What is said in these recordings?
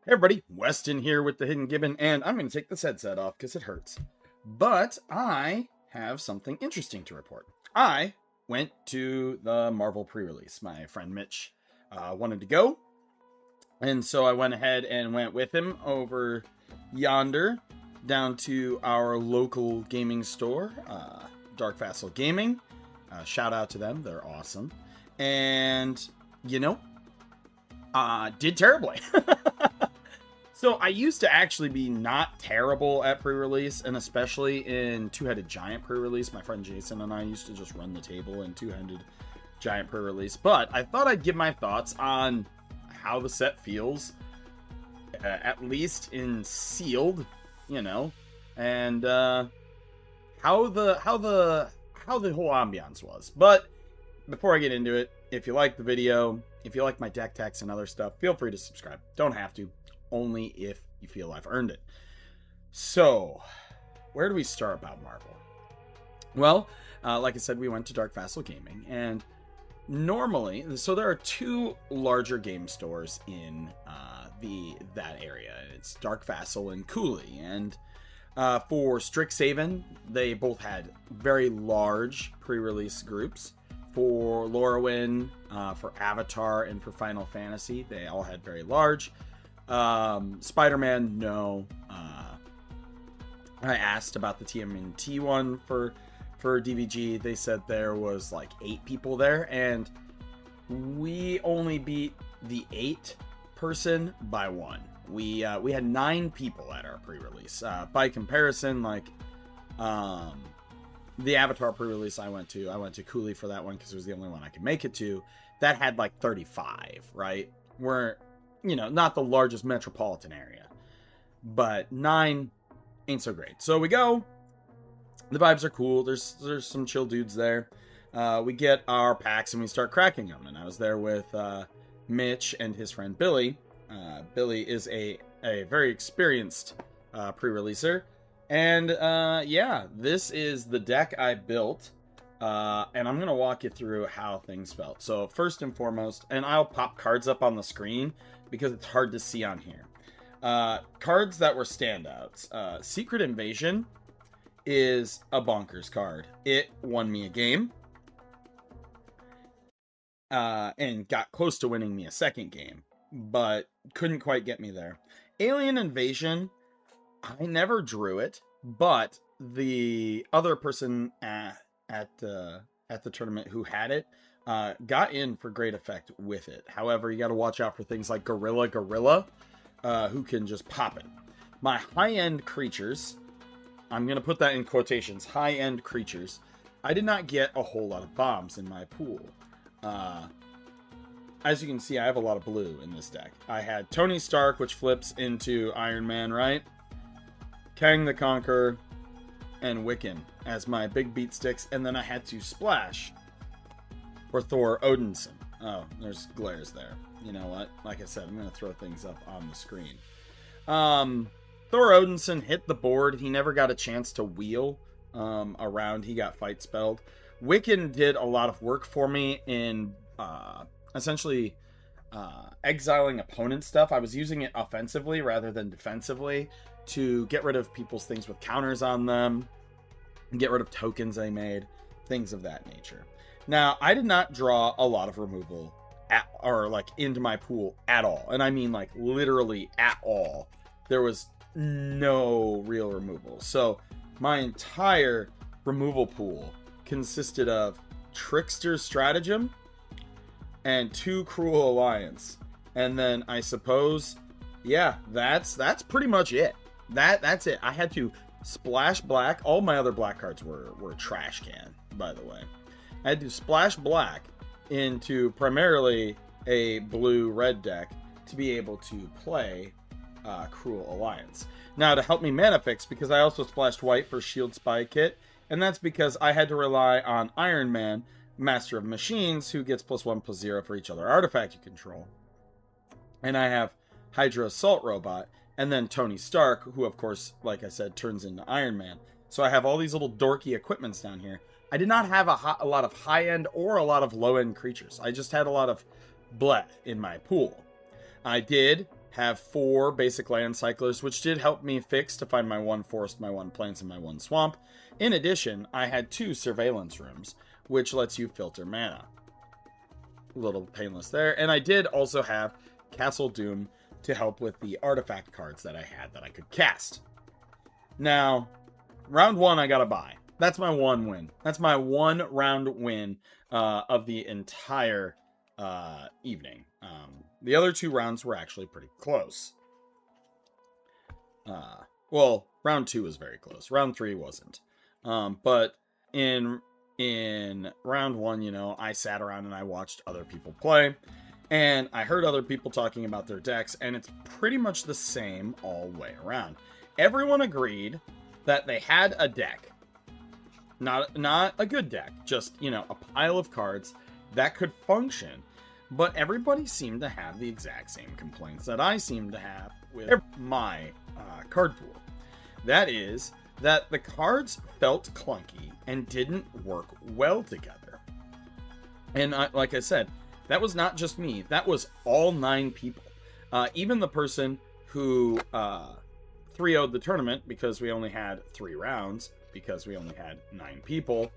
Hey everybody, Weston here with the Hidden Gibbon, and I'm going to take this headset off because it hurts. But I have something interesting to report. I went to the Marvel pre-release. My friend Mitch wanted to go, and so I went ahead and went with him over yonder down to our local gaming store, Dark Vassal Gaming. Shout out to them, they're awesome. And, you know, did terribly. So I used to actually be not terrible at pre-release, and especially in Two-Headed Giant pre-release. My friend Jason and I used to just run the table in Two-Headed Giant pre-release. But I thought I'd give my thoughts on how the set feels, at least in sealed, you know, and how the whole ambiance was. But before I get into it, if you like the video, if you like my deck techs and other stuff, feel free to subscribe. Don't have to. Only if you feel I've earned it. So, where do we start about Marvel? Well, like I said, we went to Dark Vassal Gaming, and normally, so there are two larger game stores in that area. It's Dark Vassal and Cooley, and for Strixhaven, they both had very large pre-release groups. For Lorwyn, for Avatar, and for Final Fantasy, they all had very large. Spider-Man, no. I asked about the TMNT one for DVG. They said there was like 8 people there, and we only beat the 8 person by 1. We had 9 people at our pre-release. By comparison, like the Avatar pre-release I went to Cooley for that one because it was the only one I could make it to. That had like 35, right? We're, you know, not the largest metropolitan area, but 9 ain't so great. So we go, the vibes are cool. There's some chill dudes there. We get our packs and we start cracking them. And I was there with Mitch and his friend Billy. Billy is a very experienced pre-releaser. And yeah, this is the deck I built. And I'm going to walk you through how things felt. So first and foremost, and I'll pop cards up on the screen because it's hard to see on here. Cards that were standouts. Secret Invasion is a bonkers card. It won me a game. And got close to winning me a second game, but couldn't quite get me there. Alien Invasion, I never drew it, but the other person at the tournament who had it got in for great effect with it. However, you got to watch out for things like Gorilla, who can just pop it. My high-end creatures, I'm going to put that in quotations, high-end creatures, I did not get a whole lot of bombs in my pool. As you can see, I have a lot of blue in this deck. I had Tony Stark, which flips into Iron Man, right? Kang the Conqueror, and Wiccan as my big beat sticks, and then I had to splash for Thor Odinson. Oh, there's glares there. You know what? Like I said, I'm going to throw things up on the screen. Thor Odinson hit the board. He never got a chance to wheel around. He got fight spelled. Wiccan did a lot of work for me in essentially exiling opponent stuff. I was using it offensively rather than defensively to get rid of people's things with counters on them, get rid of tokens they made, things of that nature. Now, I did not draw a lot of removal into my pool at all. And I mean like literally at all. There was no real removal. So my entire removal pool consisted of Trickster's Stratagem and 2 Cruel Alliance. And then I suppose, yeah, that's pretty much it. That's it. I had to splash black. All my other black cards were trash can, by the way. I had to splash black into primarily a blue-red deck to be able to play Cruel Alliance. Now, to help me mana fix, because I also splashed white for Shield Spy Kit, and that's because I had to rely on Iron Man, Master of Machines, who gets +1/+0 for each other artifact you control. And I have Hydra Assault Robot, and then Tony Stark, who, of course, like I said, turns into Iron Man. So I have all these little dorky equipments down here. I did not have a lot of high-end or a lot of low-end creatures. I just had a lot of bleh in my pool. I did have 4 basic land cyclers, which did help me fix to find my 1 forest, my 1 plains, and my 1 swamp. In addition, I had 2 surveillance rooms, which lets you filter mana. A little painless there. And I did also have Castle Doom to help with the artifact cards that I had that I could cast. Now, round 1 I got a bye. That's my 1 win. That's my 1 round win of the entire evening. The other 2 rounds were actually pretty close. Well, round 2 was very close. Round 3 wasn't. But in round 1, you know, I sat around and I watched other people play. And I heard other people talking about their decks, and it's pretty much the same all the way around. Everyone agreed that they had a deck. Not a good deck, just, you know, a pile of cards that could function. But everybody seemed to have the exact same complaints that I seem to have with my card pool. That is that the cards felt clunky and didn't work well together. And like I said, that was not just me. That was all 9 people. Even the person who 3-0'd the tournament, because we only had 3 rounds, because we only had 9 people,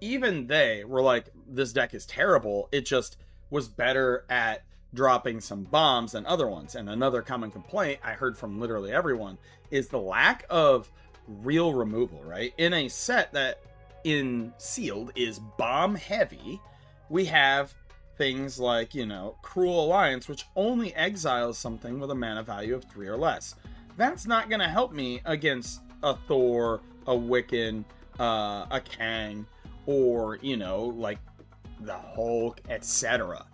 even they were like, this deck is terrible. It just was better at dropping some bombs than other ones. And another common complaint I heard from literally everyone is the lack of real removal, right? In a set that in Sealed is bomb heavy, we have things like, you know, Cruel Alliance, which only exiles something with a mana value of 3 or less. That's not going to help me against a Thor, a Wiccan, a Kang, or, you know, like the Hulk, etc.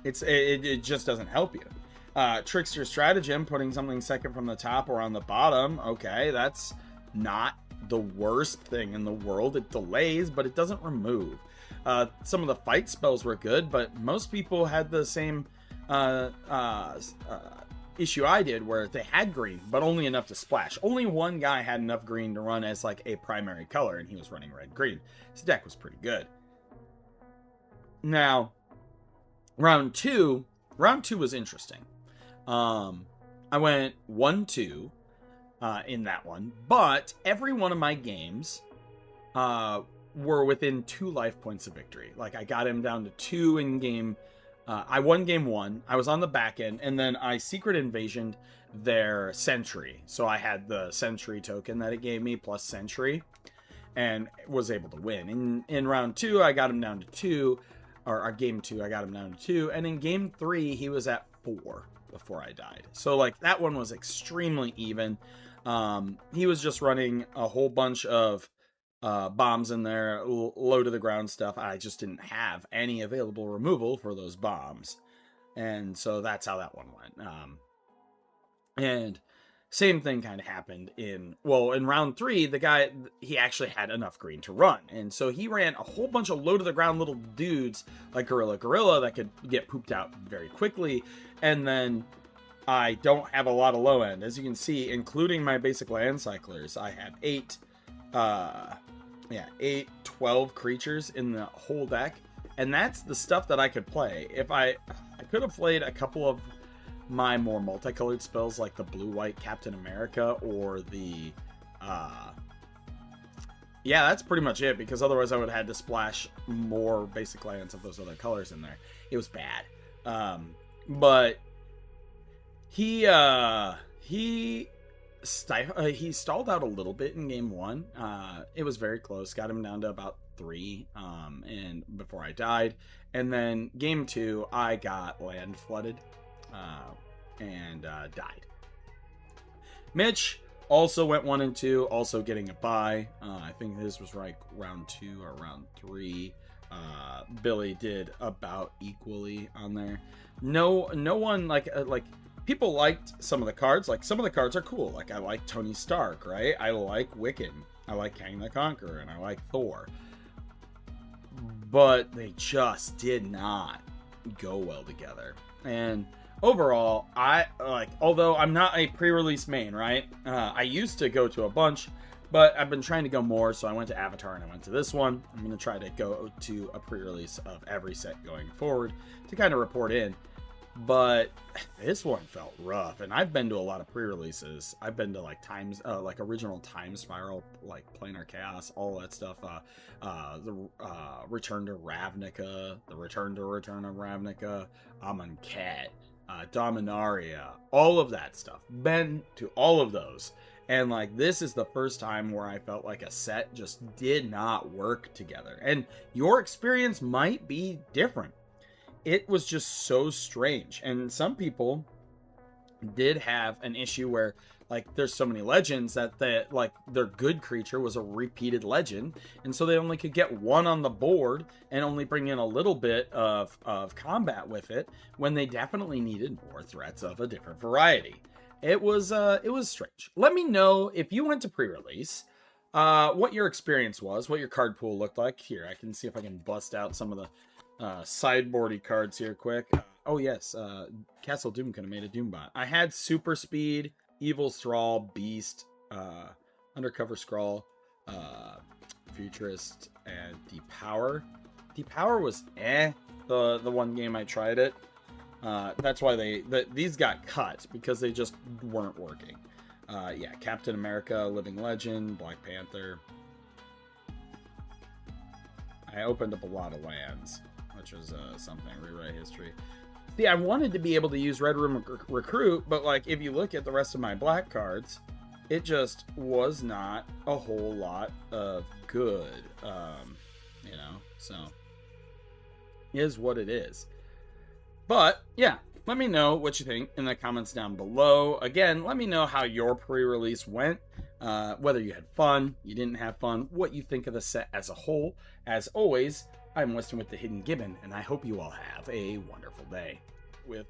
It just doesn't help you. Trickster Stratagem, putting something second from the top or on the bottom, okay, that's not the worst thing in the world. It delays, but it doesn't remove. Some of the fight spells were good, but most people had the same issue I did, where they had green, but only enough to splash. Only one guy had enough green to run as like a primary color, and he was running red-green. His deck was pretty good. Now, round two was interesting. I went 1-2 in that one, but every one of my games were within 2 life points of victory. Like, I got him down to 2 in game. I won game 1. I was on the back end, and then I secret invasioned their sentry. So I had the sentry token that it gave me plus sentry, and was able to win. In round 2, I got him down to 2. Or game 2, I got him down to 2. And in game 3, he was at 4 before I died. So, like, that one was extremely even. He was just running a whole bunch of bombs in there, low to the ground stuff. I just didn't have any available removal for those bombs. And so that's how that one went. And same thing kind of happened in round 3, the guy, he actually had enough green to run. And so he ran a whole bunch of low to the ground little dudes like Gorilla that could get pooped out very quickly. And then I don't have a lot of low end. As you can see, including my basic land cyclers, I have 12 creatures in the whole deck. And that's the stuff that I could play. If I could have played a couple of my more multicolored spells like the blue-white Captain America or the that's pretty much it, because otherwise I would have had to splash more basic lands of those other colors in there. It was bad. But he stalled out a little bit in game 1. It was very close. Got him down to about 3 and before I died. And then game 2, I got land flooded and died. Mitch also went 1-2, also getting a bye. I think his was like round 2 or round 3. Billy did about equally on there. No one like people liked some of the cards. Like, some of the cards are cool. Like, I like Tony Stark, right? I like Wiccan. I like Kang the Conqueror, and I like Thor. But they just did not go well together. And overall, although I'm not a pre-release main, right? I used to go to a bunch, but I've been trying to go more, so I went to Avatar and I went to this one. I'm going to try to go to a pre-release of every set going forward to kind of report in. But this one felt rough, and I've been to a lot of pre-releases. I've been to like like original Time Spiral, like Planar Chaos, all that stuff. The Return to Ravnica, the Return of Ravnica, Amonkhet, Dominaria, all of that stuff. Been to all of those. And like this is the first time where I felt like a set just did not work together. And your experience might be different. It was just so strange. And some people did have an issue where like there's so many legends that their good creature was a repeated legend, and so they only could get one on the board and only bring in a little bit of combat with it when they definitely needed more threats of a different variety. It was strange. Let me know if you went to pre-release, what your experience was, what your card pool looked like. Here, I can see if I can bust out some of the sideboardy cards here quick. Oh yes, Castle Doom could have made a Doombot. I had Super Speed, Evil Thrall, Beast, Undercover Scrawl, Futurist, and Depower. Depower was the one game I tried it. That's why these got cut, because they just weren't working. Yeah, Captain America, Living Legend, Black Panther. I opened up a lot of lands, which was something, rewrite history. See, I wanted to be able to use Red Room Recruit, but like if you look at the rest of my black cards, it just was not a whole lot of good. You know, so is what it is. But yeah, let me know what you think in the comments down below. Again, let me know how your pre-release went, whether you had fun, you didn't have fun, what you think of the set as a whole. As always, I'm Weston with the Hidden Gibbon, and I hope you all have a wonderful day. With